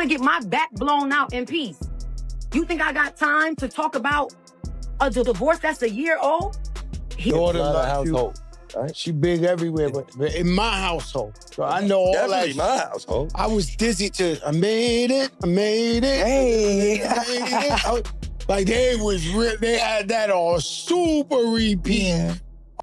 to get my back blown out in peace. You think I got time to talk about a divorce that's a year old? Daughter like you. Right. She big everywhere, but in my household. So I know all Definitely that. my household. I was dizzy to, I made it. Hey. Like they had that on super repeat. Yeah.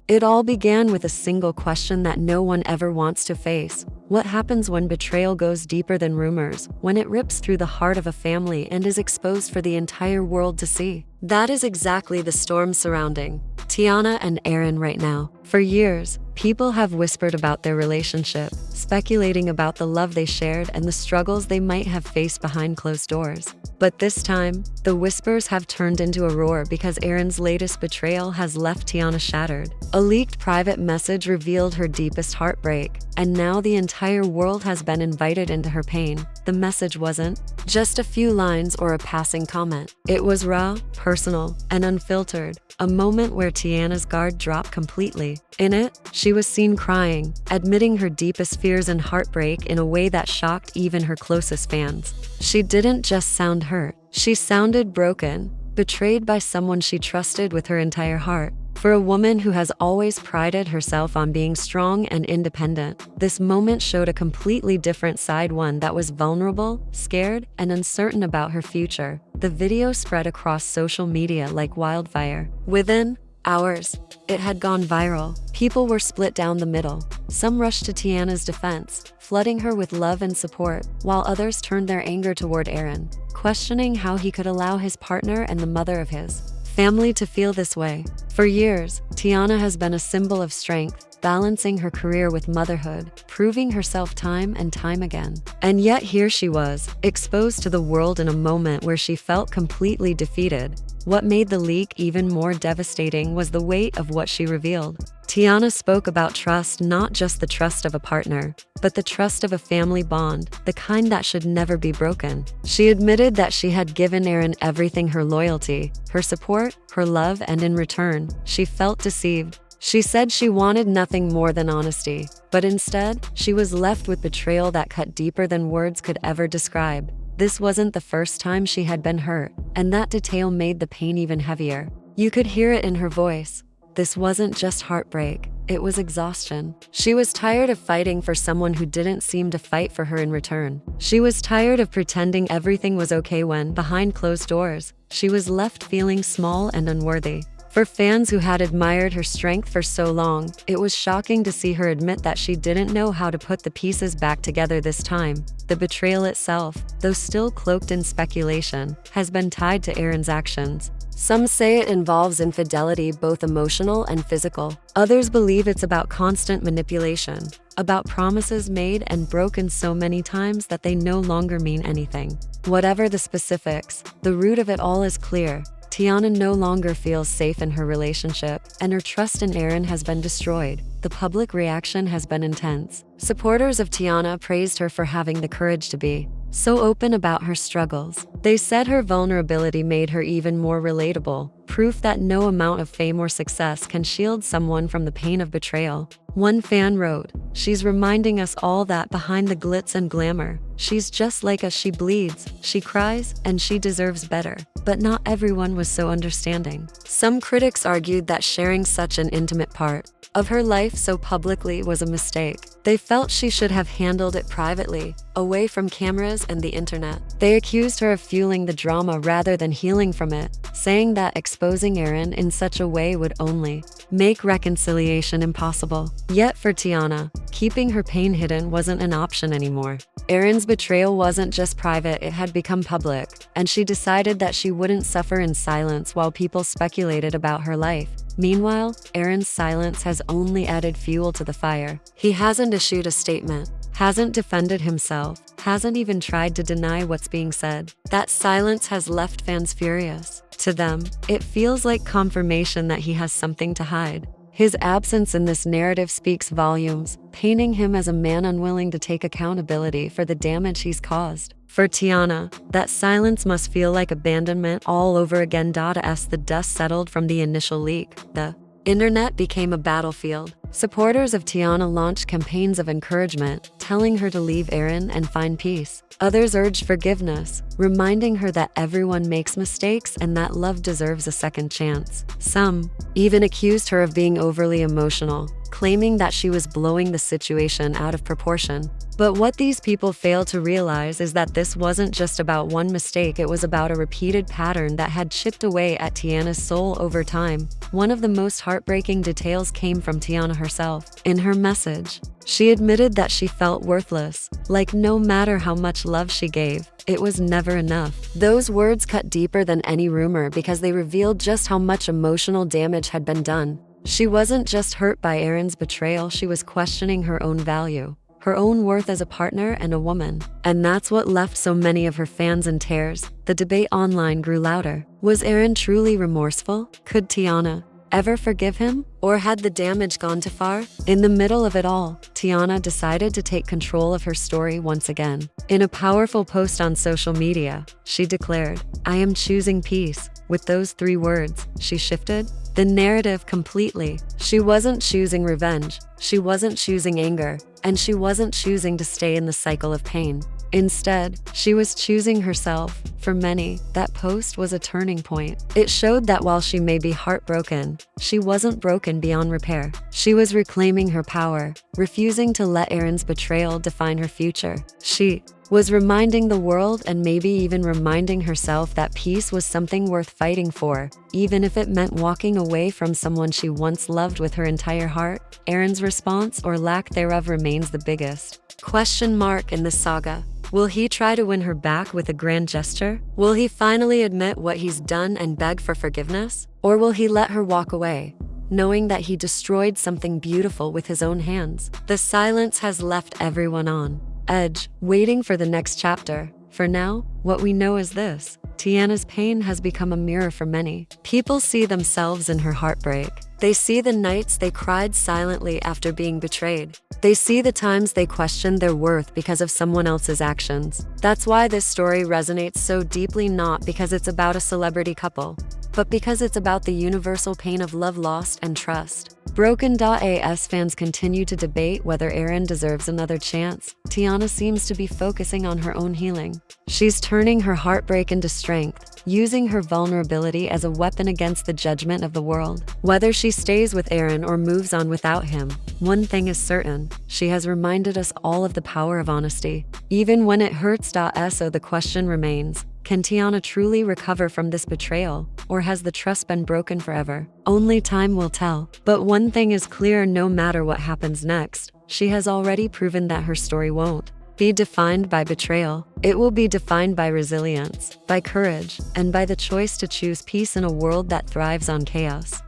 It all began with a single question that no one ever wants to face. What happens when betrayal goes deeper than rumors, when it rips through the heart of a family and is exposed for the entire world to see? That is exactly the storm surrounding Teyana and Aaron right now. For years, people have whispered about their relationship, speculating about the love they shared and the struggles they might have faced behind closed doors. But this time, the whispers have turned into a roar because Aaron's latest betrayal has left Teyana shattered. A leaked private message revealed her deepest heartbreak, and now the entire world has been invited into her pain. The message wasn't just a few lines or a passing comment. It was raw, personal, and unfiltered, a moment where Teyana's guard dropped completely. In it, she was seen crying, admitting her deepest fears and heartbreak in a way that shocked even her closest fans. She didn't just sound hurt, she sounded broken, betrayed by someone she trusted with her entire heart. For a woman who has always prided herself on being strong and independent, this moment showed a completely different side, one that was vulnerable, scared, and uncertain about her future. The video spread across social media like wildfire. Within hours, it had gone viral. People were split down the middle. Some rushed to Teyana's defense, flooding her with love and support, while others turned their anger toward Aaron, questioning how he could allow his partner and the mother of his family to feel this way. For years, Teyana has been a symbol of strength, balancing her career with motherhood, proving herself time and time again. And yet here she was, exposed to the world in a moment where she felt completely defeated. What made the leak even more devastating was the weight of what she revealed. Teyana spoke about trust, not just the trust of a partner, but the trust of a family bond, the kind that should never be broken. She admitted that she had given Aaron everything: her loyalty, her support, her love, and in return, she felt deceived. She said she wanted nothing more than honesty, but instead, she was left with betrayal that cut deeper than words could ever describe. This wasn't the first time she had been hurt, and that detail made the pain even heavier. You could hear it in her voice. This wasn't just heartbreak, it was exhaustion. She was tired of fighting for someone who didn't seem to fight for her in return. She was tired of pretending everything was okay when, behind closed doors, she was left feeling small and unworthy. For fans who had admired her strength for so long, it was shocking to see her admit that she didn't know how to put the pieces back together this time. The betrayal itself, though still cloaked in speculation, has been tied to Aaron's actions. Some say it involves infidelity, both emotional and physical. Others believe it's about constant manipulation, about promises made and broken so many times that they no longer mean anything. Whatever the specifics, the root of it all is clear. Teyana no longer feels safe in her relationship, and her trust in Aaron has been destroyed. The public reaction has been intense. Supporters of Teyana praised her for having the courage to be so open about her struggles. They said her vulnerability made her even more relatable, proof that no amount of fame or success can shield someone from the pain of betrayal. One fan wrote, "She's reminding us all that behind the glitz and glamour, she's just like us. She bleeds, she cries, and she deserves better." But not everyone was so understanding. Some critics argued that sharing such an intimate part of her life so publicly was a mistake. They felt she should have handled it privately, away from cameras and the internet. They accused her of fueling the drama rather than healing from it, saying that exposing Aaron in such a way would only make reconciliation impossible. Yet for Teyana, keeping her pain hidden wasn't an option anymore. Aaron's betrayal wasn't just private, it had become public, and she decided that she wouldn't suffer in silence while people speculated about her life. Meanwhile, Aaron's silence has only added fuel to the fire. He hasn't issued a statement, hasn't defended himself, hasn't even tried to deny what's being said. That silence has left fans furious. To them, it feels like confirmation that he has something to hide. His absence in this narrative speaks volumes, painting him as a man unwilling to take accountability for the damage he's caused. For Teyana, that silence must feel like abandonment all over again. As the dust settled from the initial leak, the Internet became a battlefield. Supporters of Teyana launched campaigns of encouragement, telling her to leave Aaron and find peace. Others urged forgiveness, reminding her that everyone makes mistakes and that love deserves a second chance. Some even accused her of being overly emotional, claiming that she was blowing the situation out of proportion. But what these people failed to realize is that this wasn't just about one mistake, it was about a repeated pattern that had chipped away at Teyana's soul over time. One of the most heartbreaking details came from Teyana herself. In her message, she admitted that she felt worthless, like no matter how much love she gave, it was never enough. Those words cut deeper than any rumor because they revealed just how much emotional damage had been done. She wasn't just hurt by Aaron's betrayal, she was questioning her own value, her own worth as a partner and a woman. And that's what left so many of her fans in tears. The debate online grew louder. Was Aaron truly remorseful? Could Teyana ever forgive him? Or had the damage gone too far? In the middle of it all, Teyana decided to take control of her story once again. In a powerful post on social media, she declared, "I am choosing peace." With those 3 words, she shifted the narrative completely. She wasn't choosing revenge, she wasn't choosing anger, and she wasn't choosing to stay in the cycle of pain. Instead, she was choosing herself. For many, that post was a turning point. It showed that while she may be heartbroken, she wasn't broken beyond repair. She was reclaiming her power, refusing to let Aaron's betrayal define her future. She was reminding the world and maybe even reminding herself that peace was something worth fighting for, even if it meant walking away from someone she once loved with her entire heart. Aaron's response, or lack thereof, remains the biggest question mark in this saga. Will he try to win her back with a grand gesture? Will he finally admit what he's done and beg for forgiveness? Or will he let her walk away, knowing that he destroyed something beautiful with his own hands? The silence has left everyone on edge, waiting for the next chapter. For now, what we know is this: Teyana's pain has become a mirror for many. People see themselves in her heartbreak. They see the nights they cried silently after being betrayed. They see the times they questioned their worth because of someone else's actions. That's why this story resonates so deeply, not because it's about a celebrity couple, but because it's about the universal pain of love lost and trust. Broken.as fans continue to debate whether Aaron deserves another chance. Teyana seems to be focusing on her own healing. She's turning her heartbreak into strength, using her vulnerability as a weapon against the judgment of the world. Whether she stays with Aaron or moves on without him, one thing is certain: she has reminded us all of the power of honesty, even when it hurts. So the question remains: can Teyana truly recover from this betrayal, or has the trust been broken forever? Only time will tell. But one thing is clear: no matter what happens next, she has already proven that her story won't be defined by betrayal. It will be defined by resilience, by courage, and by the choice to choose peace in a world that thrives on chaos.